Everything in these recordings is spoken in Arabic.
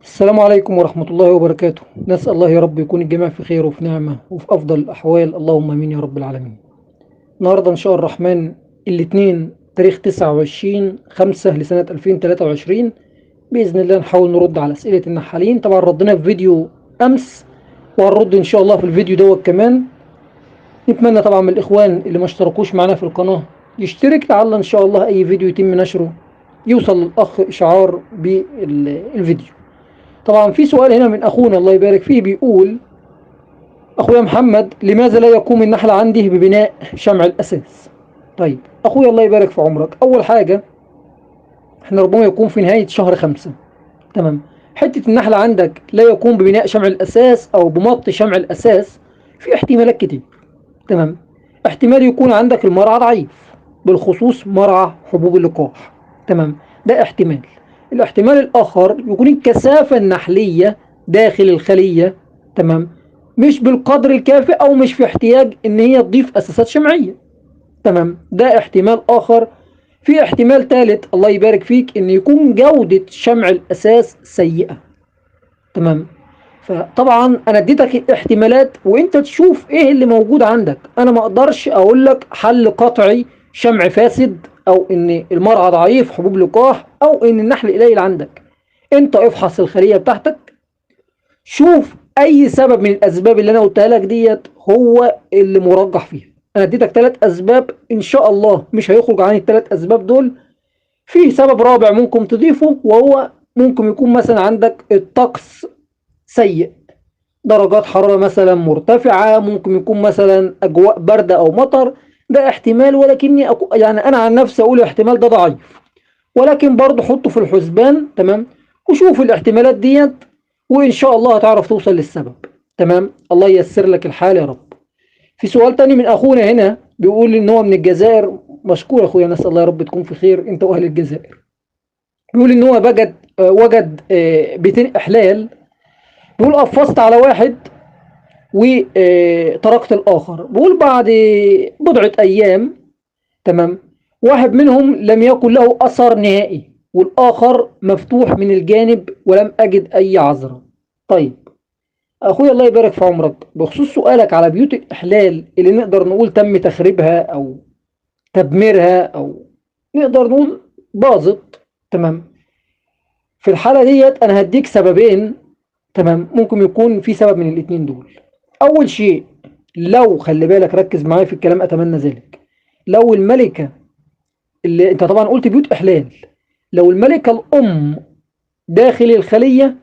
السلام عليكم ورحمة الله وبركاته. نسأل الله يا رب يكون الجميع في خير وفي نعمة وفي أفضل الأحوال، اللهم آمين يا رب العالمين. النهاردة إن شاء الرحمن الاثنين تاريخ 29/5 لسنة 2023. بإذن الله نحاول نرد على أسئلة النحالين. طبعا ردنا في فيديو أمس وهنرد إن شاء الله في الفيديو دوت كمان. نتمنى طبعا من الإخوان اللي ما اشتركوش معنا في القناة يشترك، لعل إن شاء الله أي فيديو يتم نشره يوصل للأخ إشعار بالفيديو. طبعا في سؤال هنا من أخونا الله يبارك فيه، بيقول: أخويا محمد، لماذا لا يقوم النحل عندي ببناء شمع الأساس؟ طيب أخويا الله يبارك في عمرك، أول حاجة احنا ربما يكون في نهاية شهر 5. تمام. حتة النحل عندك لا يقوم ببناء شمع الأساس أو بمط شمع الأساس، في احتمالات كتير. تمام. احتمال يكون عندك المرعى ضعيف، بالخصوص مرعى حبوب اللقاح. تمام، ده احتمال. الاحتمال الآخر يكون الكثافة النحلية داخل الخلية، تمام، مش بالقدر الكافي أو مش في احتياج إن هي تضيف أساسات شمعية. تمام، ده احتمال آخر. في احتمال ثالث الله يبارك فيك، إن يكون جودة شمع الأساس سيئة. تمام. فطبعا انا اديتك الاحتمالات وانت تشوف ايه اللي موجود عندك. انا ما اقدرش اقول لك حل قطعي شمع فاسد او ان المرعى ضعيف حبوب لقاح او ان النحل قليل عندك. انت افحص الخلية بتاعتك، شوف اي سبب من الاسباب اللي انا قلتها لك ديت هو اللي مرجح فيها. انا اديتك 3 اسباب، ان شاء الله مش هيخرج عن ال3 اسباب دول. في سبب رابع ممكن تضيفه، وهو ممكن يكون مثلا عندك الطقس سيء، درجات حرارة مثلا مرتفعة، ممكن يكون مثلا أجواء باردة أو مطر. ده احتمال، ولكني يعني أنا عن نفسي أقول الاحتمال ده ضعيف، ولكن برضه حطه في الحسبان. تمام، وشوف الاحتمالات ديت وإن شاء الله هتعرف توصل للسبب. تمام، الله ييسر لك الحال يا رب. في سؤال تاني من أخونا هنا، بيقول إن هو من الجزائر. مشكور أخويا، نسأل الله يا رب تكون في خير أنت وأهل الجزائر. بيقول إن هو وجد بيتين إحلال. بيقول قفزت على واحد وتركت الآخر. بقول بعد بضعة أيام، تمام، واحد منهم لم يكن له أثر نهائي والآخر مفتوح من الجانب ولم أجد أي عذرة. طيب أخويا الله يبارك في عمرك، بخصوص سؤالك على بيوت الإحلال اللي نقدر نقول تم تخريبها أو تدميرها أو نقدر نقول باظت، تمام، في الحالة ديت أنا هديك سببين. تمام، ممكن يكون في سبب من الاتنين دول. أول شيء، لو خلي بالك ركز معايا في الكلام أتمنى ذلك، لو الملكة اللي أنت طبعا قلت بيوت إحلال، لو الملكة الأم داخل الخلية،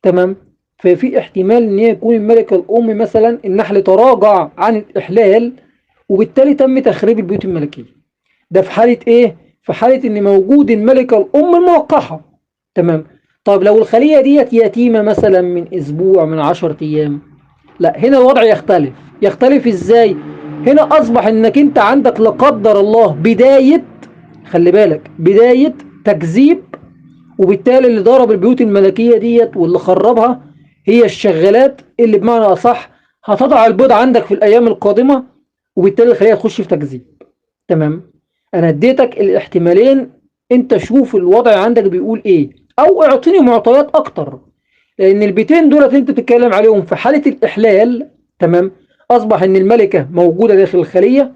تمام، ففي احتمال إن هي يكون الملكة الأم مثلا النحل تراجع عن الإحلال وبالتالي تم تخريب البيوت الملكية. ده في حالة إيه؟ في حالة إن موجود الملكة الأم الموقحة. تمام. طب لو الخلية ديت يتيمة مثلا من أسبوع من 10 أيام، لا هنا الوضع يختلف. يختلف ازاي؟ هنا اصبح انك انت عندك لا قدر الله بداية، خلي بالك، بداية تكذيب، وبالتالي اللي ضرب البيوت الملكية ديت واللي خربها هي الشغالات اللي بمعنى اصح هتضع البيض عندك في الايام القادمة، وبالتالي الخلية تخش في تكذيب. تمام. انا اديتك الاحتمالين، انت شوف الوضع عندك بيقول ايه او اعطيني معطيات اكتر. لان البيتين دولت انت بتتكلم عليهم في حالة الاحلال، تمام، اصبح ان الملكة موجودة داخل الخلية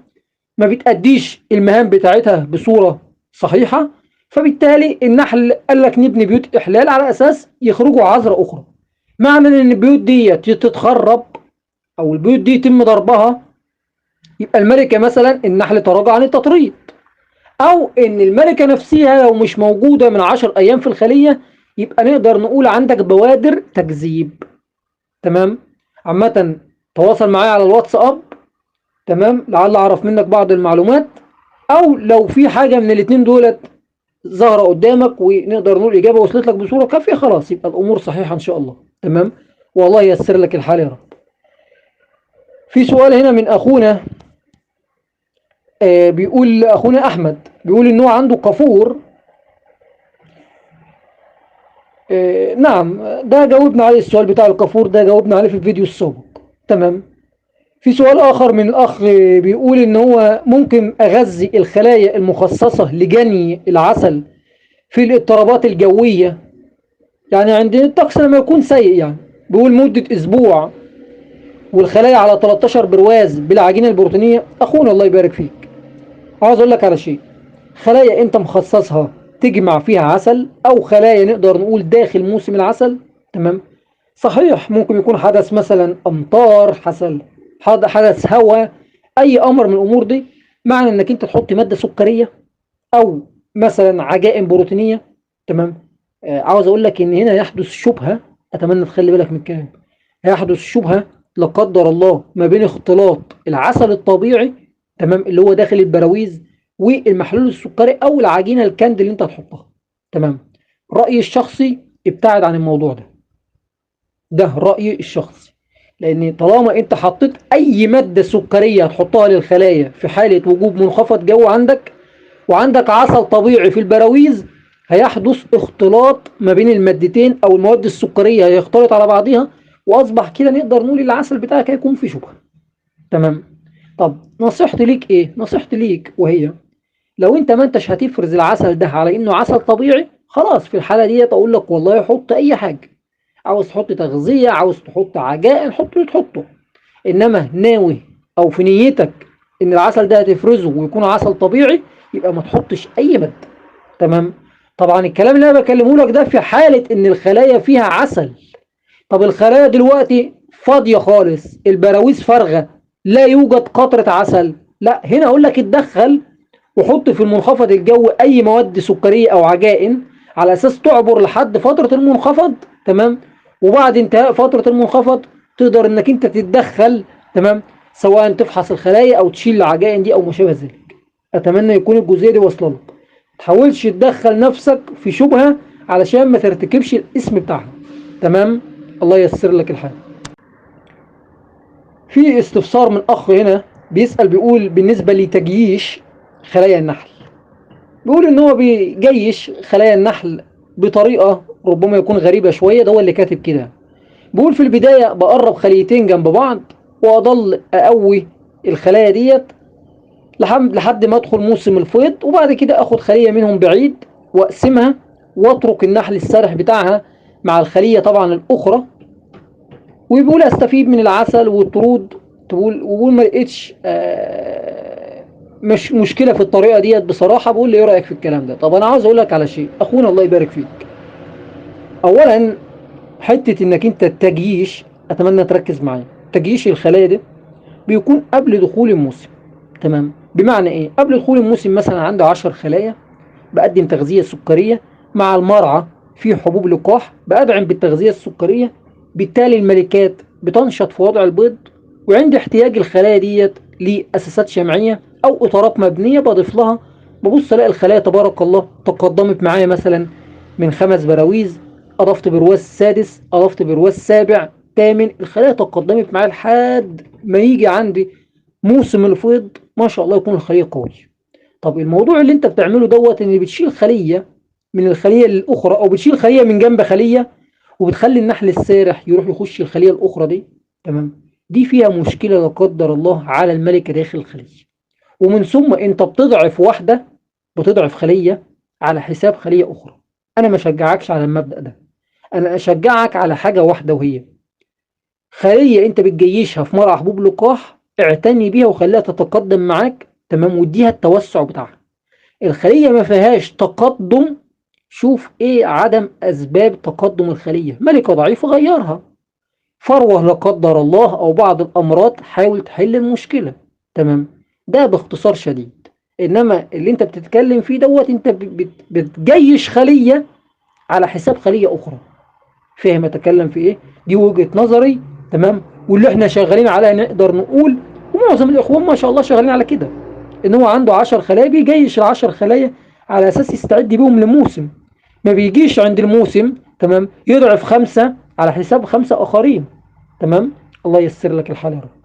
ما بتأديش المهام بتاعتها بصورة صحيحة، فبالتالي النحل قال لك نبني بيوت احلال على اساس يخرجوا عذرة اخرى. معنى ان البيوت دي تتخرب او البيوت دي يتم ضربها، يبقى الملكة مثلا النحل تراجع عن التطريد، او ان الملكة نفسها لو مش موجودة من 10 ايام في الخلية، يبقى نقدر نقول عندك بوادر تكذيب. تمام. عامة تواصل معايا على الواتساب، تمام، لعل اعرف منك بعض المعلومات، او لو في حاجة من الاتنين دولت ظاهرة قدامك ونقدر نقول اجابة وصلت لك بصورة كافية، خلاص يبقى الامور صحيحة ان شاء الله. تمام، والله ييسر لك الحال يا رب. في سؤال هنا من اخونا، بيقول اخونا احمد، بيقول ان هو عنده قافور. نعم، ده جاوبنا عليه، السؤال بتاع القافور ده جاوبنا عليه في الفيديو السابق. تمام. في سؤال آخر من الأخ بيقول إن هو ممكن أغذي الخلايا المخصصة لجني العسل في الاضطرابات الجوية يعني عندنا الطقس لما يكون سيء، يعني بيقول مدة أسبوع والخلايا على 13 برواز بالعجينة البروتينية، أخونا الله يبارك فيك، عاوز أقول لك على شيء. خلايا أنت مخصصها تجمع فيها عسل، أو خلايا نقدر نقول داخل موسم العسل، تمام. صحيح ممكن يكون حدث مثلا أمطار، حدث هواء، أي أمر من الأمور دي، معنى إنك أنت تحط مادة سكرية أو مثلا عجائن بروتينية، تمام. عاوز أقول لك إن هنا يحدث شبهة، أتمنى تخلي بالك من الكلام. هيحدث شبهة لا قدر الله ما بين اختلاط العسل الطبيعي، تمام، اللي هو داخل البراويز، والمحلول السكري أو العجينة الكاند اللي أنت هتحطها، تمام. رأيي الشخصي ابتعد عن الموضوع ده، ده رأيي الشخصي. لأن طالما أنت حطيت أي مادة سكرية هتحطها للخلايا في حالة وجود منخفض جو عندك، وعندك عسل طبيعي في البراويز، هيحدث اختلاط ما بين المادتين او المواد السكريه هيختلط على بعضها، واصبح كده نقدر نقول العسل بتاعك هيكون فيه شبهه، تمام. طب نصيحتي ليك ايه؟ نصيحتي ليك وهي، لو انت ما انتش هتفرز العسل ده على انه عسل طبيعي، خلاص في الحاله دي اقول لك والله حط اي حاجه، عاوز تحط تغذيه، عاوز تحط عجائن، حط اللي تحطه. انما ناوي او في نيتك ان العسل ده هتفرزه ويكون عسل طبيعي، يبقى ما تحطش اي ماده، تمام. طبعا الكلام اللي انا بكلمه لك ده في حاله ان الخلايا فيها عسل. طب الخلايا دلوقتي فاضيه خالص، البراويز فارغه، لا يوجد قطره عسل، لا، هنا اقول لك اتدخل وحط في المنخفض الجوي اي مواد سكريه او عجائن، على اساس تعبر لحد فتره المنخفض، تمام. وبعد انتهاء فتره المنخفض تقدر انك انت تتدخل، تمام، سواء تفحص الخلايا او تشيل العجائن دي او ما شابه ذلك. اتمنى يكون الجزئيه دي واصله لك. ما تحاولش تدخل نفسك في شبهه علشان ما ترتكبش الاسم بتاعها، تمام. الله ييسر لك الحال. في استفسار من اخ هنا بيسال، بيقول بالنسبه لتجييش خلايا النحل، بيقول ان هو بيجيش خلايا النحل بطريقه ربما يكون غريبه شويه، ده هو اللي كاتب كده. بيقول في البدايه بقرب خليتين جنب بعض واضل اقوي الخلايا ديت لحد ما ادخل موسم الفيض، وبعد كده اخد خليه منهم بعيد واقسمها واترك النحل السارح بتاعها مع الخليه طبعا الاخرى، وبيقول استفيد من العسل والطرود. وبيقول ما لقيتش مش مشكله في الطريقه ديت بصراحه. بقول لي ايه رايك في الكلام ده؟ طب انا عاوز اقول لك على شيء اخونا الله يبارك فيك. اولا حته انك انت التجييش، اتمنى تركز معايا، تجييش الخلايا ده بيكون قبل دخول الموسم، تمام. بمعنى ايه؟ قبل دخول الموسم مثلا عندي 10 خلايا، بقدم تغذيه سكريه مع المرعى في حبوب لقاح، بأدعم بالتغذيه السكريه، بالتالي الملكات بتنشط في وضع البيض، وعند احتياج الخلايا ديت لأساسات شمعية أو إطارات مبنية بضيف لها، ببص ألاقي الخلايا تبارك الله تقدمت معايا مثلا من 5 براويز، أضفت برواز سادس، أضفت برواز سابع، تامن، الخلايا تقدمت معايا لحد ما يجي عندي موسم الفيض، ما شاء الله يكون الخلية قوية. طب الموضوع اللي انت بتعمله دوت ان بتشيل خلية من الخلية الأخرى، أو بتشيل خلية من جنب خلية، وبتخلي النحل السارح يروح يخش الخلية الأخرى دي، تمام. دي فيها مشكلة لا قدر الله على الملكة داخل الخلية، ومن ثم أنت بتضعف واحدة، بتضعف خلية على حساب خلية أخرى. أنا ما أشجعكش على المبدأ ده، أنا أشجعك على حاجة واحدة، وهي خلية أنت بتجيشها في مرعى حبوب لقاح، اعتني بيها وخليها تتقدم معاك، تمام، واديها التوسع بتاعها. الخلية ما فيهاش تقدم، شوف ايه عدم اسباب تقدم الخلية، ملكة ضعيفة غيرها، فروة لا قدر الله او بعض الامراض حاول تحل المشكلة، تمام. ده باختصار شديد. انما اللي انت بتتكلم فيه دوت انت بتجيش خلية على حساب خلية اخرى، فاهم اتكلم في ايه؟ دي وجهة نظري، تمام، واللي احنا شغالين عليها نقدر نقول، ومعظم الاخوان ما شاء الله شغالين على كده، ان هو عنده 10 خلايا بيجيش ال10 خلايا على اساس يستعد بيهم لموسم، ما بيجيش عند الموسم، تمام، يضعف 5 على حساب 5 اخرين، تمام. الله ييسر لك الحال يا رب.